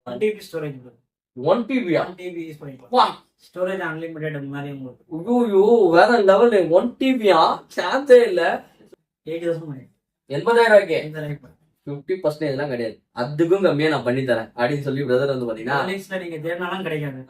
1 TB storage bro. 1 TB-யா? 1 TB use பண்ணிக்கலாம். வா storage unlimited அந்த மாதிரி உங்களுக்கு. ஐயோ வேற லெவல். 1 TB-யா? சான்ஸே இல்ல. 80,000 பண்ணி. 80,000 ரூபாய்க்கு இந்த லைக் 50% எல்லாம் கிடையாது, அதுக்கும் கம்மியா நான் பண்ணி தரேன் அப்படின்னு சொல்லி பிரதர் வந்து பாத்தீங்கன்னா லிங்க்ஸ்ல நீங்க தேடினாலும் கிடைக்காது.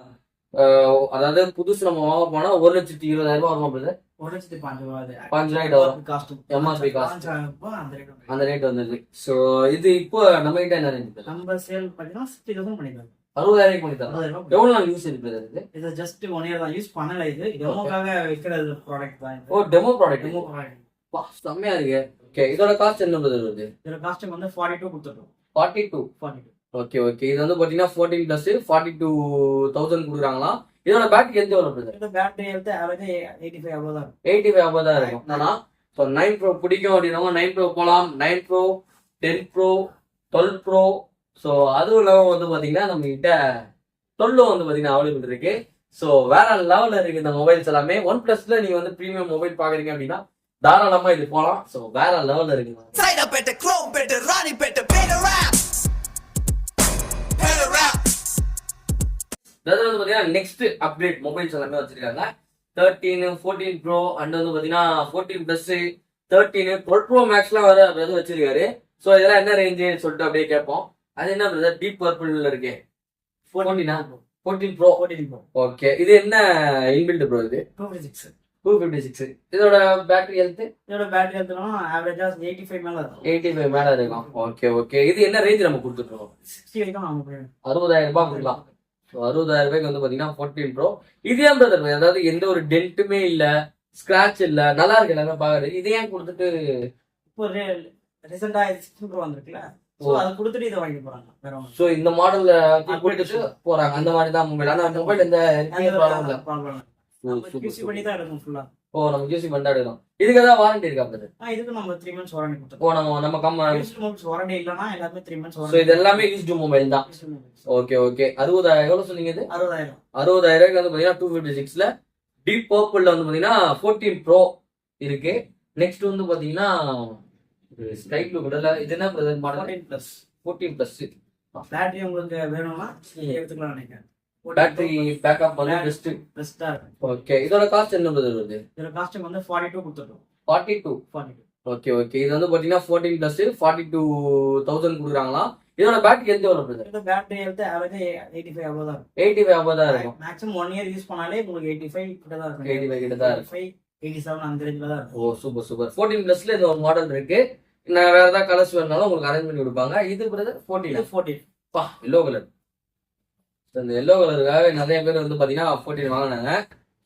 அதாவது புதுசு நம்ம வாங்க போனா 1,20,000 வருமா பிரதர்? 1,05,000 அது. 5,000 வரும் காஸ்ட். MRP காஸ்ட் 5,000 அந்த ரேட். அந்த ரேட் வந்துருது. சோ இது இப்போ நம்ம கிட்ட என்ன ரேஞ்ச்? நம்ம சேல் பண்ணா 60,000 பண்ணிக்கலாம். 60,000 பண்ணி தரேன். 60,000. எவ்வளவு நாள் யூஸ் இருக்கு பிரதர் இது? இது ஜஸ்ட் 1 இயர் தான் யூஸ் பண்ணல. இது டெமோக்காக விக்கிற ப்ராடக்ட் தான் இது. ஓ டெமோ ப்ராடக்ட். Demo product. வா செம்மையா இருக்கு. ஓகே இதோட காஸ்ட் என்ன பிரதர் வருது? இதோட காஸ்ட் வந்து 42 கொடுத்துட்டோம். 42. ஓகே ஓகே இது வந்து பாத்தீங்கன்னா 14 பிளஸ் 42,000 கொடுக்குறாங்களா? இதோட பேட்டரி எந்த எவ்வளவு பிரதர்? இந்த பேட்டரி ஹெல்த் ஆவரேஜ் 85 அவ்வளவு தான். 85 அவ்வளவு தான் இருக்கும். ஆனா ஸோ 9 ப்ரோ பிடிக்கும் அப்படின்னா 9 ப்ரோ போகலாம். 9 ப்ரோ 10 ப்ரோ 12 ப்ரோ. ஸோ அதுவும் இல்லாமல் வந்து பாத்தீங்கன்னா நம்ம கிட்ட 12 வந்து பாத்தீங்கன்னா அவைலபிள் இருக்கு. ஸோ வேற லெவல்ல இருக்கு இந்த மொபைல்ஸ் எல்லாமே. ஒன் பிளஸ்ல நீங்க வந்து ப்ரீமியம் மொபைல் பாக்குறீங்க அப்படின்னா தாராளமா இது போகலாம். ஸோ வேற லெவல்ல இருக்கு. அதாவது வந்து பாத்தீங்கன்னா நெக்ஸ்ட் அப்டேட் மொபைல்ஸ் எல்லாமே வச்சிருக்காங்க. 13, 14 ப்ரோ அண்ட் வந்து பாத்தீங்கன்னா 14 பிளஸ் 13, 12 ப்ரோ மேக்ஸ்லாம் வர பிரதர் வச்சிருக்காரு. ஸோ இதெல்லாம் என்ன ரேஞ்சு சொல்லிட்டு அப்படியே கேட்போம். அது என்ன பிரதர் டீப் பர்பிள்ல இருக்கு? 14 ப்ரோ. ஓகே இது என்ன இன்பில்ட் ப்ரோ? இது 256. இதோட பேட்டரி ஹெல்த்? இதோட பேட்டரி ஹெல்த்னா ஆவரேஜா 85 மேல இருக்கும். 85 மேல இருக்கும். ஓகே ஓகே இது என்ன ரேஞ்ச் நம்ம கொடுத்துட்டோம்? 60 வரைக்கும் வாங்க. 60,000 ரூபாய் கொடுக்கலாம். 60,000 ரூபாய்க்கு வந்து பாத்தீங்கன்னா 14 ப்ரோ. இது ஏன் பிரதர் அதாவது எந்த ஒரு டென்ட்டுமே இல்ல, ஸ்கிராட்ச் இல்ல, நல்லா இருக்கு எல்லாமே பாக்குறது. இது ஏன் கொடுத்துட்டு இப்போ ரீசெண்டா 16 ப்ரோ வந்திருக்குல, சோ அது கொடுத்துட்டு இத வாங்கி போறாங்க வேற ஒண்ணு. சோ இந்த மாடல்ல கொடுத்துட்டு போறாங்க. அந்த மாதிரி தான் மொபைல். ஆனா மொபைல் எந்த ப்ராப்ளம் இல்ல. QC பண்ணி தான் எடுக்கும் ஃபுல்லா. ஓ நம்ம QC பண்ணி எடுக்கலாம். இதுக்கு ஏதாவது வாரண்டி இருக்கா பிரதர்? இதுக்கு நம்ம 3 months வாரண்டி கொடுத்தோம். ஓ நம்ம கம்ம யூஸ்டு மொபைல்ஸ் வாரண்டி இல்லனா எல்லாமே 3 months சோ வாரண்டி. இது எல்லாமே யூஸ்டு மொபைல் தான். ஓகே ஓகே 60,000 எவ்வளவு சொன்னீங்க? இது 60,000. 60,000 ரூபாய்க்கு வந்து பாத்தீங்கன்னா 256ல டீப் பர்பிள்ல வந்து பாத்தீங்கன்னா 14 ப்ரோ இருக்கு. நெக்ஸ்ட் வந்து பாத்தீங்கன்னா ஸ்கை ப்ளூ கடல. இது என்ன பிரதர் மாடல்? 14 பிளஸ். பேட்டரி உங்களுக்கு வேணும்னா எடுத்துக்கலாம் நினைக்கிறேன். பேட்டரி பேக்கப் வந்து பெஸ்டா இருக்கு. ஓகே இதோட காஸ்ட் என்ன பிரதர் வருது? இதோட காஸ்ட் வந்து 42 கொடுத்துட்டோம். 42. ஓகே ஓகே இது வந்து பாத்தீங்கன்னா 14 பிளஸ் 42,000 கொடுக்குறாங்களா? இதோட பேட்டரி எந்த எவ்வளவு பிரதர்? இந்த பேட்டரி ஹெல்த் ஆவரேஜ் 85 அவ்வளவு தான். 85 அவ்வளவு தான் இருக்கும். மேக்ஸிமம் 1 இயர் யூஸ் பண்ணாலே உங்களுக்கு 85 கிட்ட தான் இருக்கும். 85 கிட்ட தான் இருக்கும். 87 அந்த ரேஞ்ச்ல தான் இருக்கும். ஓ சூப்பர் சூப்பர். 14 பிளஸ்ல இது ஒரு மாடல் இருக்கு. நான் வேற ஏதாவது கலர்ஸ் வேணாலும் உங்களுக்கு அரேஞ்ச் பண்ணி கொடுப்பாங்க. இது பிரதர் 14. பா எல்லோ கலர். இந்த எல்லோ கலருக்காக நிறைய பேர் வந்து பாத்தீங்கன்னா 14 வாங்கினாங்க.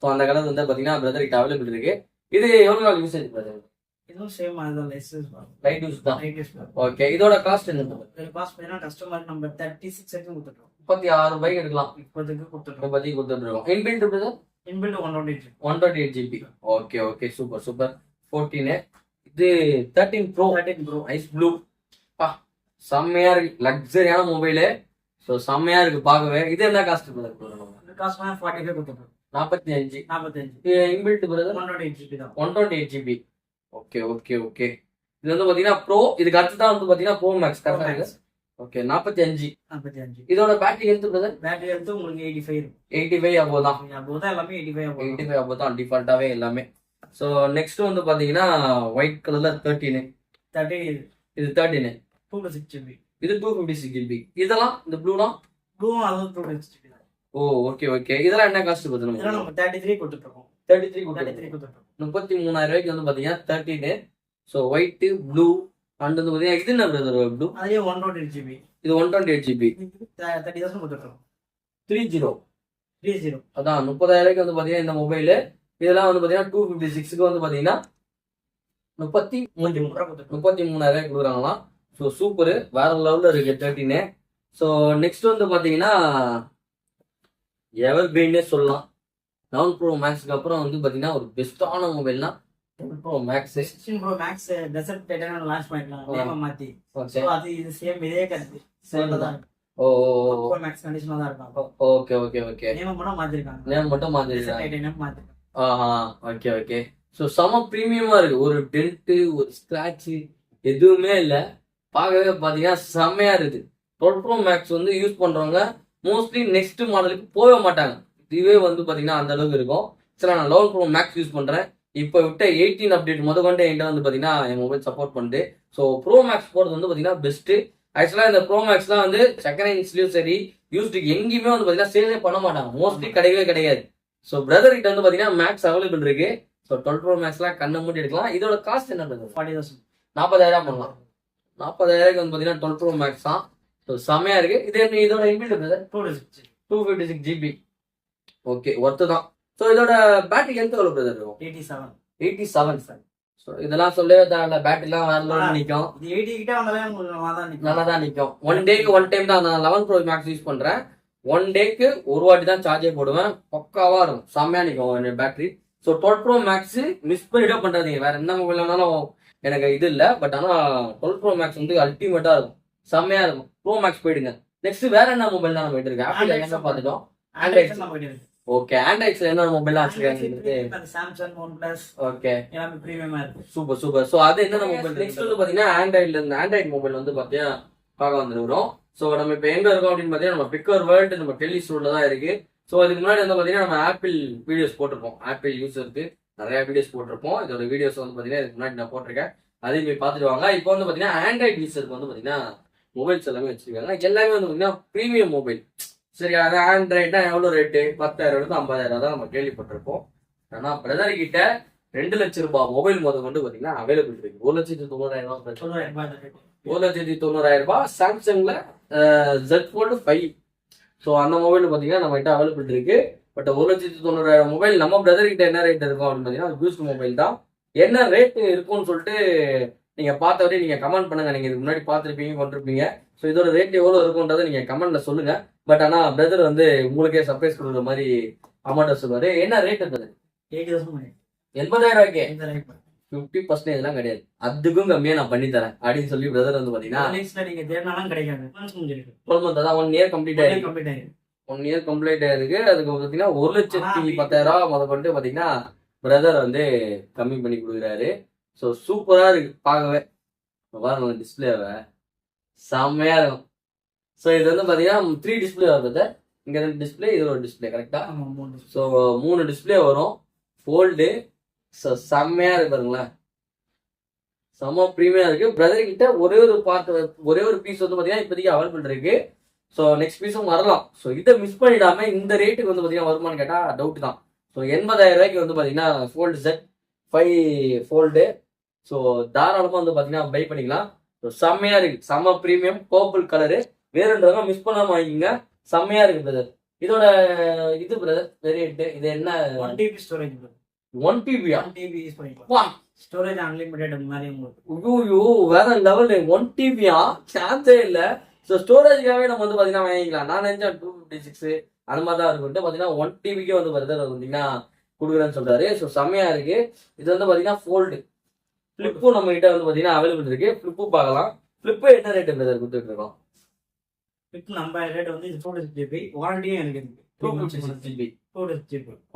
ஸோ அந்த கலர் வந்து பாத்தீங்கன்னா பிரதர் கிட்ட அவைலபிள் இருக்கு. இது எவ்வளவு நாள் யூஸ் ஆயிருக்கு பிரதர்? இதுவும் சேம் அதுதான் லைட் யூஸ் தான். ஓகே இதோட காஸ்ட் என்ன? இதோட காஸ்ட் பார்த்தீங்கன்னா கஸ்டமர் நம்ம 36 வரைக்கும் கொடுத்துட்டோம். 36 ரூபாய்க்கு எடுக்கலாம். இப்போதைக்கு கொடுத்துட்டோம். பத்தி கொடுத்துருக்கோம். Inbuilt brother? Inbuilt 128 GB. Okay okay super super. 14 இது 13 ப்ரோ ஐஸ் ப்ளூ. பா செம்மையா இருக்கு. லக்ஸரியான மொபைலு. ஸோ செம்மையா இருக்கு பார்க்கவே. இது என்ன காஸ்ட் பிரதர்? காஸ்ட் 45 கொடுத்துட்டோம். 45. இன்பில்ட் பிரதர் 128 GB தான். 128 GB. ஓகே ஓகே ஓகே இது வந்து பாத்தீங்கன்னா ப்ரோ. இதுக்கு அடுத்து தான் வந்து பாத்தீங்கன்னா ப்ரோ மேக்ஸ் கரெக்டா இருக்கு. ஓகே 45. இதோட battery health brother? Battery health உங்களுக்கு 85 இருக்கும். 85 அபோ தான். எல்லாமே 85 அபோ தான் டிஃபால்ட்டாவே எல்லாமே. ஸோ நெக்ஸ்ட் வந்து பாத்தீங்கன்னா ஒயிட் கலர்ல 13. இது 13. 256 GB. இது 256 GB. இதெல்லாம் இந்த ப்ளூலாம்? அதுவும் 256 GB. ஓ ஓகே ஓகே இதெல்லாம் என்ன காஸ்ட் பாத்தீங்க? இதெல்லாம் நம்ம 33 கொடுத்துட்டோம். 33 கொடுத்துட்டோம். 33,000 ரூபாய்க்கு வந்து பாத்தீங்கன்னா 13. ஸோ ஒயிட் ப்ளூ அண்ட் வந்து பாத்தீங்கன்னா இது என்ன பிரதர் ப்ளூ? அதே 128 GB. இது 128 GB. 30,000 கொடுத்துட்டோம். 30. அதான் 30,000 ரூபாய்க்கு வந்து பாத்தீங்கன்னா இந்த மொபைல். இதெல்லாம் வந்து பாத்தீங்கன்னா 256க்கு வந்து பாத்தீங்கன்னா 33,000 ரூபாய்க்கு கொடுக்குறாங்களாம். ஸோ சூப்பர் வேற லெவல்ல இருக்கு 13. ஸோ நெக்ஸ்ட் வந்து பாத்தீங்கன்னா எவர் கிரீனே சொல்லலாம். 11 ப்ரோ மேக்ஸ்க்கு அப்புறம் வந்து பாத்தீங்கன்னா ஒரு பெஸ்டான மொபைல்னா 12 pro max. 16 pro max desert titanium launch பண்ணிருக்காங்க நேம் மாத்தி. சோ அது இது சேம் இதே கருத்து சேம் தான். ஓ ப்ரோ மேக்ஸ் கண்டிஷனா தான் இருக்கும். ஓகே ஓகே ஓகே நேம் மட்டும் மாத்திருக்காங்க. நேம் மட்டும் மாத்திருக்காங்க. டைட்டன் மாத்திருக்காங்க. ஓகே ஓகே ஸோ செம ப்ரீமியமா இருக்கு. ஒரு டென்ட் ஒரு ஸ்கிராட்ச் எதுவுமே இல்லை. பார்க்கவே பாத்தீங்கன்னா செம்மையா இருக்கு. 12 ப்ரோ மேக்ஸ் வந்து யூஸ் பண்றவங்க மோஸ்ட்லி நெக்ஸ்ட் மாடலுக்கு போக மாட்டாங்க. இதுவே வந்து பாத்தீங்கன்னா அந்த அளவுக்கு இருக்கும். சரி, நான் 11 ப்ரோ மேக்ஸ் யூஸ் பண்றேன். இப்போ விட்ட 18 அப்டேட் கொண்டு என்கிட்ட வந்து பாத்தீங்கன்னா என் மொபைல் சப்போர்ட் பண்ணுது. ஸோ ப்ரோ மேக்ஸ் போறது வந்து பாத்தீங்கன்னா பெஸ்ட். ஆக்சுவலா இந்த ப்ரோ மேக்ஸ்லாம் வந்து செகண்ட் ஹேண்ட்ஸ்லயும் சரி யூஸ்டுக்கு எங்கேயுமே வந்து பாத்தீங்கன்னா சேலே பண்ண மாட்டாங்க. மோஸ்ட்லி கிடையவே கிடையாது. ஸோ பிரதர் கிட்ட வந்து பாத்தீங்கன்னா மேக்ஸ் அவைலபிள் இருக்கு. ஸோ 12 ப்ரோ மேக்ஸ்லாம் கண்ணை மூடி எடுக்கலாம். இதோட காஸ்ட் என்ன பிரதர்? 40,000 பண்ணலாம். 40,000 வந்து பாத்தீங்கன்னா 12 ப்ரோ மேக்ஸ் தான். ஸோ செமையா இருக்கு. இதோட inbuilt brother 256 GB. Okay, worth தான். ஸோ இதோட பேட்டரி ஹெல்த் எவ்வளவு பிரதர் இருக்கும்? 87 சார். ஸோ இதெல்லாம் சொல்லவே தேவையில்ல. பேட்டரிலாம் வேற லெவலில் நிற்கும். நல்லா தான் நிற்கும். 1 டேக்கு 1 டைம் தான். நான் 11 ப்ரோ மேக்ஸ் யூஸ் பண்றேன். 1 டேக்கு ஒரு வாட்டி தான் சார்ஜே போடுவேன். பக்காவா இருக்கும். செம்மையா நிற்கும் battery. So 12 pro max miss பண்ணிட்டே பண்றாதீங்க. வேற என்ன மொபைல் வேணாலும் எனக்கு இது இல்லை. பட் ஆனால் 12 ப்ரோ மேக்ஸ் வந்து அல்டிமேட்டா இருக்கும். செம்மையா இருக்கும். ப்ரோ மேக்ஸ் போயிடுங்க. நெக்ஸ்ட் வேற என்ன மொபைல் தான் நம்ம எடுத்துருக்கோம்? ஆப்பிள் என்ன பார்த்துட்டோம்? ஆண்ட்ராய்ட். ஓகே, ஆண்ட்ராய்ட்ல என்ன மொபைல் வச்சிருக்காங்க? Samsung, OnePlus. ஓகே, எல்லாமே பிரீமியமா இருக்கு. Super super. சோ அது என்ன மொபைல்? நெக்ஸ்ட் வந்து பாத்தீங்கன்னா ஆண்ட்ராய்ட்ல இருந்து ஆண்ட்ராய்ட் மொபைல் வந்து பாத்தீங்கன்னா பார்க்க வந்துருக்கோம். சோ நம்ம இப்ப எங்க இருக்கோம் அப்படின்னு பாத்தீங்கன்னா நம்ம பிக்கர் வேர்ல்டு நம்ம டெல்லி ஸ்டோர்ல தான் இருக்கு. சோ இதுக்கு முன்னாடி வந்து பாத்தீங்கன்னா நம்ம ஆப்பிள் வீடியோஸ் போட்டிருப்போம். ஆப்பிள் யூசருக்கு நிறைய வீடியோஸ் போட்டிருப்போம். இதோட வீடியோஸ் வந்து பாத்தீங்கன்னா இதுக்கு முன்னாடி நான் போட்டிருக்கேன். அதையும் போய் பார்த்துட்டு வாங்க. இப்போ வந்து பாத்தீங்கன்னா ஆண்ட்ராய்ட் யூசருக்கு வந்து பாத்தீங்கன்னா மொபைல்ஸ் எல்லாமே வச்சிருக்காங்க. எல்லாமே வந்து பாத்தீங்கன்னா பிரீமியம் மொபைல். சரி, அது ஆண்ட்ராய்ட்னா எவ்வளவு ரேட்டு? 10,000 to 50,000 தான் நம்ம கேள்விப்பட்டிருப்போம். ஆனா பிரதர் கிட்ட 2 லட்சம் ரூபாய் மொபைல் கொண்டு பாத்தீங்கன்னா அவைலபிள் இருக்கு. 1,90,000. 1,90,000 சாம்சங்ல Z Fold 5. ஸோ அந்த மொபைல் பாத்தீங்கன்னா நம்ம கிட்ட அவைலபிள் இருக்கு. பட் 1,90,000 மொபைல் நம்ம பிரதர் கிட்ட என்ன ரேட் இருக்கும் அப்படின்னு பாத்தீங்கன்னா யூஸ்ட் மொபைல் தான். என்ன ரேட் இருக்கும்னு சொல்லிட்டு நீங்க பார்த்தவரையும் நீங்க கமெண்ட் பண்ணுங்க. நீங்க இதுக்கு முன்னாடி பார்த்துருப்பீங்க, கொண்டிருப்பீங்க. ஸோ இதோட ரேட் எவ்வளவு இருக்கும்ன்றதை நீங்க கமெண்ட்ல சொல்லுங்க. பட் ஆனா பிரதர் வந்து உங்களுக்கே சர்ப்ரைஸ் கொடுக்குற மாதிரி அமௌண்ட் சொல்லுவாரு. என்ன ரேட் இருக்குது? 80,000. 50% எல்லாம் கிடையாது, அதுக்கும் கம்மியா நான் பண்ணி தரேன் அப்படின்னு சொல்லி பிரதர் வந்து பாத்தீங்கன்னா 1 இயர் கம்ப்ளீட் ஆயிருக்கு. 1 இயர் கம்ப்ளீட் ஆயிருக்கு. அதுக்கு பாத்தீங்கன்னா 1,10,000 முதற்கொண்டு பாத்தீங்கன்னா பிரதர் வந்து கம்மி பண்ணி கொடுக்குறாரு. ஸோ சூப்பரா இருக்கு பார்க்கவே. பாருங்க டிஸ்பிளேவை செம்மையா இருக்கும். ஸோ இது வந்து பாத்தீங்கன்னா 3 டிஸ்பிளே வருது. இங்க 2 டிஸ்பிளே, இது ஒரு டிஸ்பிளே. கரெக்டா? ஸோ 3 டிஸ்பிளே வரும். ஃபோல்டு. ஸோ செம்மையா இருக்கு பாருங்களேன். செம்ம ப்ரீமியா இருக்கு. பிரதர் கிட்ட ஒரே ஒரு பீஸ் வந்து பாத்தீங்கன்னா இப்போதைக்கு அவைலபிள் இருக்கு. ஸோ நெக்ஸ்ட் பீஸும் வரலாம். ஸோ இதை மிஸ் பண்ணிடாம இந்த ரேட்டுக்கு வந்து பாத்தீங்கன்னா வருமானு கேட்டா டவுட் தான். ஸோ 80,000 வந்து பாத்தீங்கன்னா ஃபோல்டு Z5 ஃபோல்டு. ஸோ தாராளமா வந்து பாத்தீங்கன்னா பை பண்ணிக்கலாம். ஸோ செம்மையா இருக்கு. செம்ம ப்ரீமியம் பர்பிள் கலரு. வேறுன்றவங்க மிஸ் பண்ணாம வாங்கிங்க. செம்மையா இருக்கு பிரதர். இதோட இது பிரதர் வேரியன்ட் இது என்ன? 1 TB storage. 1 TB storage unlimited மாதிரி உங்களுக்கு. ஐயோ வேற லெவல். 1 TB சான்ஸே இல்ல. ஸோ ஸ்டோரேஜ்க்காகவே நம்ம வந்து பாத்தீங்கன்னா வாங்கிக்கலாம். நான் நினைச்சேன் 256 அந்த மாதிரி தான் இருக்குன்ட்டு பாத்தீங்கன்னா 1 TBக்கே வந்து பிரதர் வந்தீங்கன்னா கொடுக்குறேன்னு சொல்றாரு. ஸோ செம்மையா இருக்கு. இது வந்து பாத்தீங்கன்னா ஃபோல்டு. ஃபிளிப்பும் நம்ம கிட்ட வந்து பாத்தீங்கன்னா அவைலபிள் இருக்கு. ஃபிளிப்பும் பார்க்கலாம். ஃபிளிப்பு என்ன ரேட் பிரதர் கொடுத்துட்டு இருக்கோம்? நம்ம ரேட் வந்து 256 GB வாரண்டியே எனக்கு இருக்கு. 256 GB.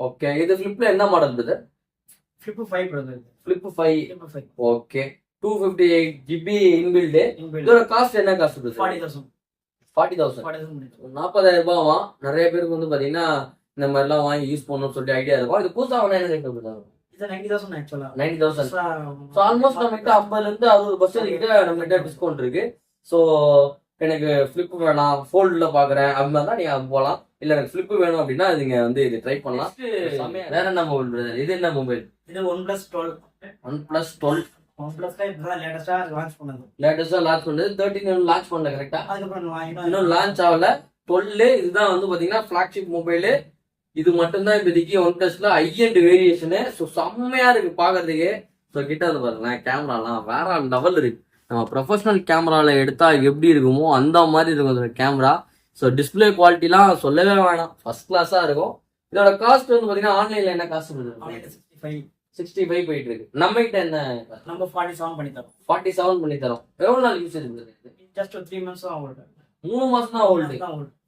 ஓகே, இது ஃபிளிப்ல என்ன model brother? Flip 5 brother. Flip 5. Okay, 258 GB inbuilt. இதோட காஸ்ட் என்ன காஸ்ட் பிரதர்? 40,000. 40,000 ரூபாவா? நிறைய பேருக்கு வந்து பாத்தீங்கன்னா இந்த மாதிரி எல்லாம் வாங்கி யூஸ் பண்ணணும்னு சொல்லிட்டு ஐடியா இருக்கும். இது புதுசா வாங்கினா என்ன ரேட் பிரதர்? இது 90,000 ஆக்சுவலா. 90,000. சோ ஆல்மோஸ்ட் நம்ம கிட்ட 50ல இருந்து 60% கிட்ட நம்ம கிட்ட டிஸ்கவுண்ட் இருக்கு. சோ எனக்கு ஃபிளிப் வேணாம், ஃபோல்டுல பாக்குறேன் அப்படின்னா நீங்க போகலாம். இல்ல எனக்கு ஃபிளிப் வேணும் அப்படின்னா நீங்க வந்து இது ட்ரை பண்ணலாம். வேற என்ன மொபைல் பிரதர்? இது என்ன மொபைல்? இது OnePlus 12. OnePlus 12. OnePlus இப்பதான் லேட்டஸ்டா லான்ச் பண்ணது. 13 லான்ச் பண்ணல. கரெக்டா? அதுக்கப்புறம் இன்னும் லான்ச் ஆகல. 12 இதுதான் வந்து பாத்தீங்கன்னா ஃபிளாக்ஷிப் மொபைல். இது மட்டும் தான் இப்போதைக்கு OnePlusல ஹை-எண்ட் வேரியேஷனு. ஸோ செம்மையா இருக்கு பாக்குறதுக்கு. ஸோ கிட்ட வந்து பாருங்களேன், கேமராலாம் வேற லெவல் இருக்கு. நம்ம ப்ரொஃபஷனல் கேமரால எடுத்தா எப்படி இருக்குமோ அந்த மாதிரி இருக்கும் அந்த கேமரா. ஸோ டிஸ்பிளே குவாலிட்டிலாம் சொல்லவே வேணாம், ஃபர்ஸ்ட் கிளாஸா இருக்கும். இதோட காஸ்ட் வந்து பாத்தீங்கன்னா ஆன்லைன்ல என்ன காஸ்ட் இருக்கு? 65 போயிட்டு இருக்கு. நம்ம கிட்ட என்ன? நம்ம 47 பண்ணி தரோம். 47 பண்ணி தரோம். எவ்வளவு நாள் யூசேஜ் இருக்கு? ஜஸ்ட் 3 months தான் ஓல்டு. 3 மாசம் தான் ஓல்டு.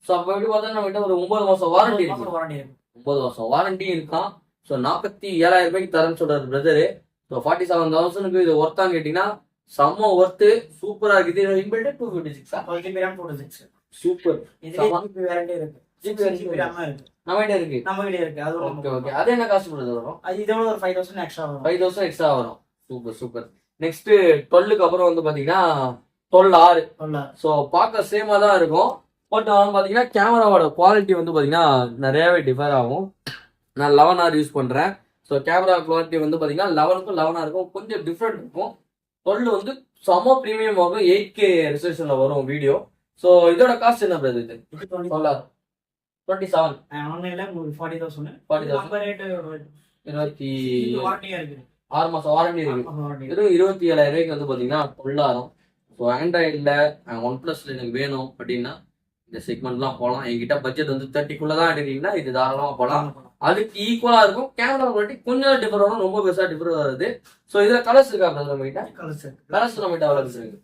ஸோ அப்ப எப்படி பார்த்தா நம்ம கிட்ட ஒரு 9 மாசம் வாரண்டி இருக்கு. 9 மாசம் வாரண்டி இருக்கான். ஸோ 47,000 ரூபாய்க்கு தரேன்னு சொல்றாரு பிரதரு. ஸோ 47,000க்கு இது ஒர்த்தான்னு கேட்டீங்கன்னா செம்ம ஒர்த்து, சூப்பரா இருக்குது. இது இன்பில்ட் 256 12 GB RAM 256. சூப்பர். இதுல ஜிபி வேரண்டி இருக்கு. ஜிபி RAM இருக்கு. நம்மகிட்ட இருக்கு. நம்மகிட்ட இருக்கு. அது ஓகே ஓகே. அது என்ன காஸ்ட் வரும்? அது இதோட ஒரு 5000 எக்ஸ்ட்ரா வரும். 5000 எக்ஸ்ட்ரா வரும். Super super. நெக்ஸ்ட் 12க்கு அப்புறம் வந்து பாத்தீங்கன்னா 12R. சோ பார்க்க சேமா தான் இருக்கும். பட் பாத்தீங்கன்னா கேமராவோட குவாலிட்டி வந்து பாத்தீங்கன்னா நிறையவே டிஃபர் ஆகும். நான் 11R யூஸ் பண்றேன். ஸோ கேமரா குவாலிட்டி வந்து பாத்தீங்கன்னா 11க்கும் 11R கொஞ்சம் டிஃப்ரெண்ட் இருக்கும். 12 வந்து செம ப்ரீமியம் ஆகும். 8K ரெசல்யூஷன்ல வரும் வீடியோ. ஸோ இதோட காஸ்ட் என்ன பிரதர்? இது 27 ஆன்லைன்ல 40,000 நம்ம ரேட் 6 மாசம் வாரண்டி இருக்கு. வெறும் 27,000 ரூபாய்க்கு வந்து பாத்தீங்கன்னா 12R. ஸோ ஆண்ட்ராய்டில் OnePlusல எனக்கு வேணும் அப்படின்னா இந்த செக்மெண்ட்லாம் போகலாம். என்கிட்ட பட்ஜெட் வந்து 30க்குள்ள தான் எடுக்கிறீங்கன்னா இது தாராளமா போகலாம். அதுக்கு ஈக்குவலா இருக்கும். கேமரா குவாலிட்டி கொஞ்சம் டிஃபர் வரும், ரொம்ப பெருசா டிஃபர் வருது. ஸோ இதுல கலர்ஸ் இருக்கா நம்ம கிட்ட? கலர்ஸ் நம்ம கிட்ட அவைலபிள் இருக்கு.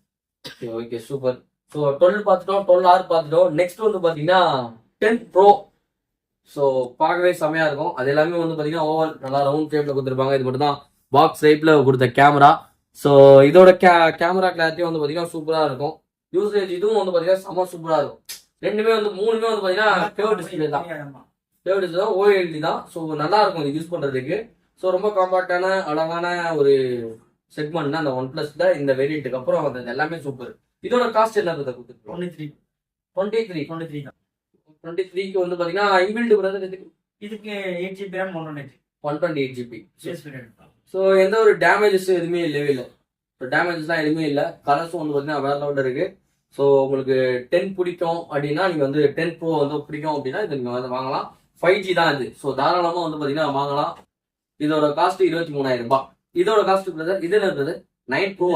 Okay okay super. ஸோ 12 பார்த்துட்டோம், 12R பார்த்துட்டோம். நெக்ஸ்ட் வந்து பாத்தீங்கன்னா 10 Pro. ஸோ பார்க்கவே செமையா இருக்கும். அது எல்லாமே வந்து பாத்தீங்கன்னா ஓவல் நல்லா ரவுண்ட் ஷேப்ல கொடுத்துருப்பாங்க. இது மட்டும் தான் பாக்ஸ் டைப்ல கொடுத்த கேமரா. ஸோ இதோட கேமரா கிளாரிட்டி வந்து பாத்தீங்கன்னா சூப்பரா இருக்கும். யூசேஜ் இதுவும் வந்து பாத்தீங்கன்னா செம சூப்பரா இருக்கும். ரெண்டுமே வந்து மூணுமே வந்து பாத்தீங்கன்னா கேவ் டிஸ்பிளே தான். கேவ் டிஸ்பிளே OLED தான். ஸோ நல்லா இருக்கும் இது யூஸ் பண்றதுக்கு. ஸோ ரொம்ப காம்பாக்டான அழகான ஒரு செக்மெண்ட் தான் இந்த OnePlusல இந்த வேரியண்ட்டுக்கு அப்புறம் வந்தது எல்லாமே சூப்பர். இதோட காஸ்ட் என்ன கொடுத்துருக்கோம்? 23க்கு வந்து பாத்தீங்கன்னா இன்பில்ட் இதுக்கு 8GB RAM 128GB. ஸோ எந்த ஒரு டேமேஜஸ் எதுவுமே இல்லவே இல்லை. ஸோ டேமேஜஸ்லாம் எதுவுமே இல்லை. கலர்ஸும் வந்து பாத்தீங்கன்னா வேற லெவலில் இருக்கு. ஸோ உங்களுக்கு 10 பிடிக்கும் அப்படின்னா நீங்க வந்து 10 Pro வந்து பிடிக்கும் அப்படின்னா இது நீங்க வந்து வாங்கலாம். 5G தான் இது. ஸோ தாராளமா வந்து பாத்தீங்கன்னா வாங்கலாம். இதோட காஸ்ட் 23,000 ரூபாய். இதோட காஸ்ட் பிரதர் இது என்ன பிரதர்? 9 Pro.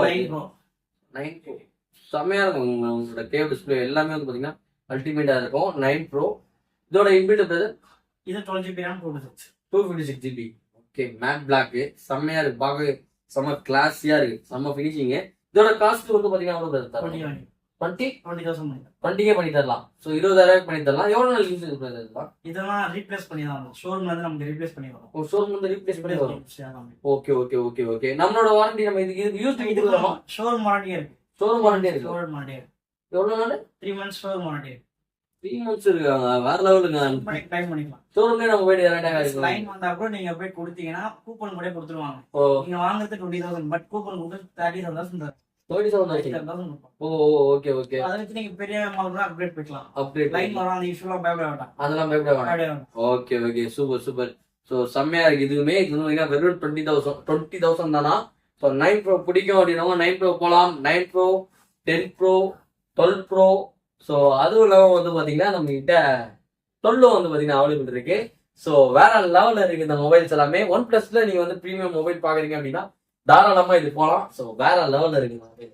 செம்மையா இருக்கும். உங்களோட கேவ் டிஸ்பிளே எல்லாமே வந்து பாத்தீங்கன்னா அல்டிமேட்டா இருக்கும். 9 Pro. இதோட இன்பில்ட் பிரதர் இது 12GB RAM 256GB. Okay matte black செம்மையா இருக்கு. பார்க்க செம்ம கிளாஸியா இருக்கு. செம்ம ஃபினிஷிங். இதோட காஸ்ட் வந்து பாத்தீங்கன்னா எவ்வளவு பிரதர்? 20K பண்ணி தரலாம். ஸோ 20,000 பண்ணி தரலாம். எவ்வளவு நாள் யூஸ் இதெல்லாம்? இதெல்லாம் ரீப்ளேஸ் பண்ணி தான் வரும். ஷோரூம்ல இருந்து நமக்கு ரீப்ளேஸ் பண்ணி வரும். ஓ ஷோரூம் வந்து ரீப்ளேஸ் பண்ணி வரும். Okay okay okay okay. நம்மளோட வாரண்டி நம்ம இதுக்கு யூஸ் பண்ணிக்கலாமா? ஷோரூம் வாரண்டி இருக்கு. எவ்வளவு நாள்? 3 months ஷோரூம் வாரண்டி இருக்கு. 3 months இருக்காங்க. வேற லெவலுங்க. டைம் பண்ணிக்கலாம். ஷோரூம்லயே நம்ம போய் டேரக்டா லைன் வந்தா கூட நீங்க போய் கொடுத்தீங்கன்னா கூப்பன் கூட கொடுத்துருவாங்க. நீங்க வாங்குறது 20,000 பட் கூப்பன் கொடுத்து 30,000 தரும். ஓ ஓகே ஓகே. அதுக்கு நீங்க பெரிய மாடல் அப்கிரேட் பண்ணிக்கலாம். அப்கிரேட் லைன் வர அந்த இஷ்யூலாம் பயப்பட வேண்டாம். அதெல்லாம் பயப்பட வேண்டாம். Okay okay super super. So செம்மையா இருக்கு. இதுவுமே இது வந்து வெறும் 20,000 தானா? ஸோ 9 Pro பிடிக்கும் அப்படின்னா 9 Pro போகலாம். 9 Pro, 10 Pro, 12 Pro. ஸோ அதுவும் இல்லாமல் வந்து பாத்தீங்கன்னா நம்ம கிட்ட 12 வந்து பாத்தீங்கன்னா அவைலபிள் இருக்கு. ஸோ வேற லெவல்ல இருக்கு இந்த மொபைல்ஸ் எல்லாமே. OnePlusல நீங்க வந்து ப்ரீமியம் மொபைல் பாக்குறீங்க அப்படின்னா தாராளமா இது போலாம். ஸோ வேற லெவல்ல இருக்கு மொபைல்.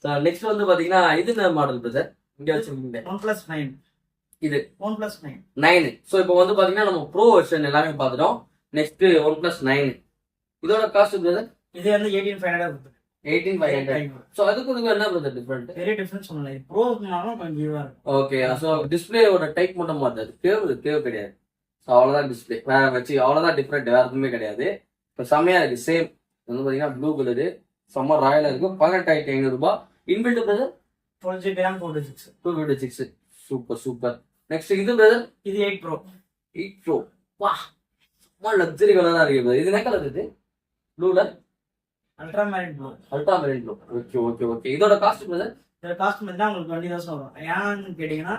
ஸோ நெக்ஸ்ட் வந்து பாத்தீங்கன்னா இது என்ன மாடல் பிரதர்? இங்க வச்சிருக்கீங்க OnePlus 9. இது OnePlus 9. ஸோ இப்போ வந்து பாத்தீங்கன்னா நம்ம ப்ரோ வெர்ஷன் எல்லாமே பார்த்துட்டோம். Next OnePlus 9. இதோட காஸ்ட் பிரதர்? இது வந்து 18,500. 18,500. ஸோ அதுக்கு என்ன பிரதர் டிஃபரெண்ட்? வெரி டிஃபரன்ஸ் சொல்லலாம். ப்ரோனாலும் கொஞ்சம் இதுவா இருக்கும். ஓகே. ஸோ டிஸ்பிளேயோட டைப் மட்டும் மாறுது. கேவ் கிடையாது. ஸோ அவ்வளோதான் டிஸ்பிளே. வேற வச்சு அவ்வளோதான் டிஃப்ரெண்ட். வேற எதுவுமே கிடையாது. இப்போ செம்மையா இருக்கு. சேம் வந்து பாத்தீங்கன்னா ப்ளூ கலரு செம்ம ராயலா இருக்கும். 18,500 ரூபாய். Inbuilt brother 12GB RAM 256. Super super. Next இது பிரதர்? இது 8 Pro. 8 Pro. வா செம்ம லக்ஸரி கலரா இருக்கு. இது என்ன கலர் இது? ப்ளூல ultramarine blue. Okay okay okay. இதோட காஸ்ட் பிரதர்? இதோட காஸ்ட் வந்து உங்களுக்கு 20,000 வரும். ஏன்னு கேட்டீங்கன்னா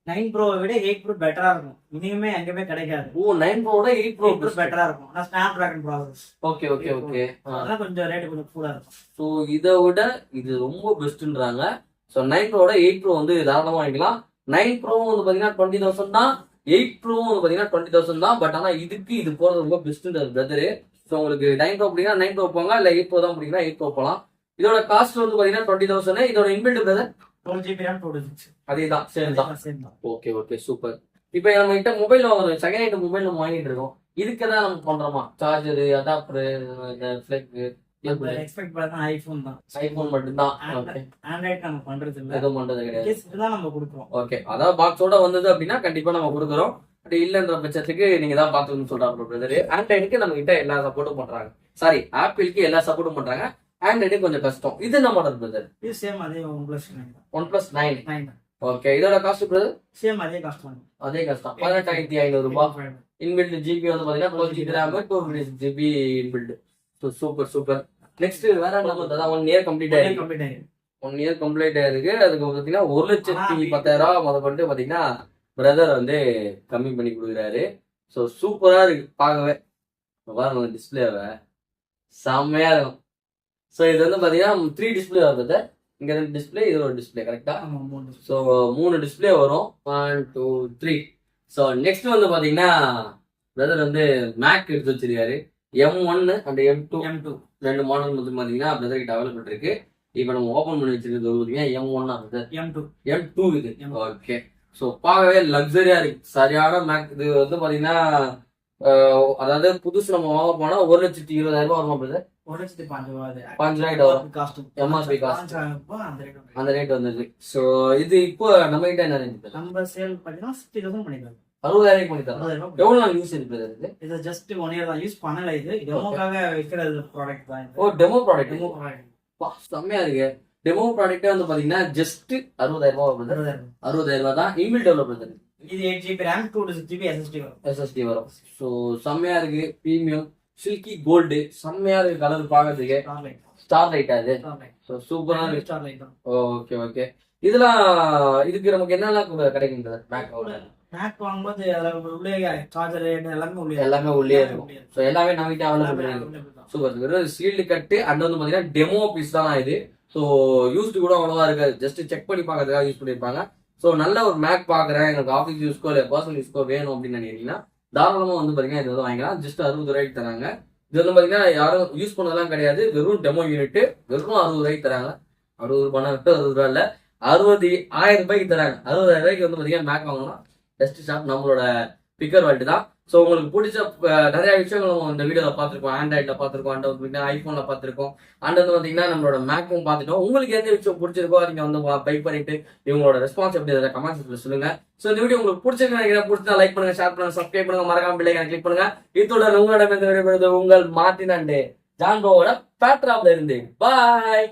9 Pro விட 8 Pro பெட்டரா இருக்கும். இனிமே எங்கேயுமே கிடைக்காது. ஓ 9 Pro விட 8 Pro பெட்டரா இருக்கும். நான் Snapdragon process. Okay okay okay. அதனால கொஞ்சம் ரேட் கொஞ்சம் கூட இருக்கும். சோ இத விட இது ரொம்ப பெஸ்ட்ன்றாங்க. சோ 9 Pro விட 8 Pro வந்து தாராளமா வாங்கிக்கலாம். 9 Pro வந்து பாத்தீங்கன்னா 20,000 தான். 8 Pro வந்து பாத்தீங்கன்னா 20,000 தான். பட் ஆனா இதுக்கு இது போறது ரொம்ப பெஸ்ட்ன்றது பிரதர். சோ உங்களுக்கு 9 Pro பிடிக்குன்னா 9 Pro போங்க. இல்ல 8 Pro தான் பிடிக்குன்னா 8 Pro போலாம். இதோட காஸ்ட் வந்து பாத்தீங்கன்னா 20,000. இதோட இன்பில்ட் பிரதர் 12GB RAM 256. அதேதான் சேம் தான். Okay okay super. இப்போ நம்ம கிட்ட மொபைல் வாங்குறோம். செகண்ட் ஹேண்ட் மொபைல் நம்ம வாங்கிட்டு இருக்கோம். இதுக்கு தான் நம்ம பண்றோமா? சார்ஜர், அடாப்டர், ஃபிளக் எக்ஸ்பெக்ட் பண்ணா ஐபோன் தான். ஐபோன் மட்டும் தான். ஆண்ட்ராய்ட் நம்ம பண்றது இல்ல. எதுவும் பண்றது கிடையாது. இதுதான் நம்ம கொடுக்குறோம். ஓகே. அதாவது பாக்ஸோட வந்தது அப்படின்னா கண்டிப்பா நம்ம கொடுக்குறோம். அப்படி இல்லன்ற பட்சத்துக்கு நீங்க தான் பாத்துக்கணும்னு சொல்றாங்க பிரதர். ஆண்ட்ராய்டுக்கு நம்ம கிட்ட எல்லா சப்போர்ட்டும் பண்றாங்க. சாரி ஆப்பிளுக்கு எல்லா சப்போர்ட்டும் பண்றாங்க. ஆண்ட்ராய்டு கொஞ்சம் கஷ்டம். இது என்ன மாடல் பிரதர்? இது சேம் அதே OnePlus 9. ஓகே, இதோட காஸ்ட் பிரதர்? சேம் அதே காஸ்ட் தான். அதே கஷ்டம் 18,500 ரூபாய். இன்பில்ட் ஜிபி வந்து பாத்தீங்கன்னா 4GB RAM 256GB inbuilt. So super. Next வேற என்ன பார்த்தா 1 இயர் கம்ப்ளீட் ஆயிருக்கு. 1 இயர் கம்ப்ளீட் ஆயிருக்கு. அதுக்கு பாத்தீங்கன்னா 1,10,10,000 முதற்கொண்டு பாத்தீங்கன்னா பிரதர் வந்து கம்மி பண்ணி கொடுக்குறாரு. ஸோ சூப்பரா இருக்கு பார்க்கவே. பாருங்க டிஸ்பிளேவை செம்மையா இருக்கும். ஸோ இது வந்து பாத்தீங்கன்னா 3 டிஸ்பிளே வருது. இங்க 2 டிஸ்பிளே, இது ஒரு டிஸ்பிளே கரெக்டா? ஸோ 3 டிஸ்பிளே வரும். 1 2 3. ஸோ நெக்ஸ்ட் வந்து பாத்தீங்கன்னா பிரதர் வந்து மேக் எடுத்து வச்சிருக்காரு. M1 அண்ட் M2 ரெண்டு மாடல் வந்து பாத்தீங்கன்னா பிரதர் கிட்ட அவைலபிள் இருக்கு. இப்போ நம்ம ஓபன் பண்ணி வச்சிருக்கிறது பாத்தீங்கன்னா M1 M2 இது. ஓகே, ஸோ பார்க்கவே லக்ஸரியா இருக்கு. சரியான மேக். இது வந்து பாத்தீங்கன்னா அதாவது புதுசு நம்ம வாங்க போனா 1,20,000 வருமா பிரதர்? 5,00,000 வரும். MRP காஸ்ட் அந்த ரேட் வந்துருக்கு. ஸோ இது இப்போ நம்ம கிட்ட என்ன ரேஞ்ச்? நம்ம சேல் பண்ணா 60,000 பண்ணிக்கலாம். 60,000 பண்ணி தரோம். எவ்வளவு நாள் யூஸ் இருக்கு பிரதர்? இது ஜஸ்ட் 1 இயர் தான் யூஸ் பண்ணல. இது டெமோக்காக விக்கிற ப்ராடக்ட் தான். ஓ, டெமோ ப்ராடக்ட். செம்மையா இருக்கு. டெமோ ப்ராடக்ட் வந்து பாத்தீங்கன்னா ஜஸ்ட் 60,000 ரூபாய். 60,000 ரூபாய் தான். இமெயில் டெவலப்பர் இது 8GB RAM 256GB SSD வரும். ஸோ செம்மையா இருக்கு. பிரீமியம் சில்கி கோல்டு செம்மையா இருக்கு. கலர் பாக்கிறதுக்கு ஸ்டார் லைட்டா இது. ஸோ சூப்பரா இருக்கு. ஸ்டார் லைட் தான். ஓகே. இதெல்லாம் இதுக்கு நமக்கு என்னெல்லாம் கிடைக்கும் மேக் வாங்கும்போது அதுல உள்ளே சார்ஜர் எல்லாமே உள்ளே இருக்கும். ஸோ எல்லாமே நம்ம கிட்ட அவைலபிள் இருக்கு. சூப்பர். சீல்டு கட்டு அண்ட் வந்து பாத்தீங்கன்னா டெமோ பீஸ் தான் இது. ஸோ யூஸ்டு கூட அவ்வளவா இருக்காது. ஜஸ்ட் செக் பண்ணி பார்க்கறதுக்காக யூஸ் பண்ணிருப்பாங்க. ஸோ நல்ல ஒரு மேக் பாக்குறேன், எனக்கு ஆஃபீஸ் யூஸ்க்கோ இல்லை பர்சனல் யூஸ்க்கோ வேணும் அப்படின்னு நினைக்கிறீங்கன்னா தாராளமா வந்து பாத்தீங்கன்னா இது வந்து வாங்கிக்கலாம். ஜஸ்ட் 60 ரூபாய்க்கு தராங்க. இது வந்து பாத்தீங்கன்னா யாரும் யூஸ் பண்ணதெல்லாம் கிடையாது. வெறும் டெமோ யூனிட் வெறும் 60 ரூபாய்க்கு தராங்க. 60 ரூபாய் 60 ரூபாய் இல்ல 60,000 ரூபாய்க்கு தராங்க. 60,000 ரூபாய்க்கு வந்து பாத்தீங்கன்னா மேக் வாங்கலாம். பெஸ்ட் ஷாப் நம்மளோட பிக்கர் வேர்ல்டு தான். ஸோ உங்களுக்கு பிடிச்ச நிறைய விஷயங்கள் நம்ம இந்த வீடியோல பார்த்துருக்கோம். ஆண்ட்ராய்ட்ல பார்த்துருக்கோம், அண்ட் ஐபோன்ல பார்த்துருக்கோம், அண்ட் வந்து பாத்தீங்கன்னா நம்மளோட மேக்கும் பார்த்துட்டோம். உங்களுக்கு எந்த விஷயம் பிடிச்சிருக்கோ நீங்க வந்து பை பண்ணிட்டு இவங்களோட ரெஸ்பான்ஸ் எப்படி அதை கமெண்ட்ஸ்ல சொல்லுங்க. ஸோ இந்த வீடியோ உங்களுக்கு பிடிச்சிருக்கு நினைக்கிறேன். பிடிச்சா லைக் பண்ணுங்க, ஷேர் பண்ணுங்க, சப்ஸ்கிரைப் பண்ணுங்க, மறக்காம பெல் ஐகானை கிளிக் பண்ணுங்க. இதோட உங்களிடம் உங்கள் மார்ட்டின் அண்ட் ஜான்போவோட பேட்ராப்ல இருந்து பாய்.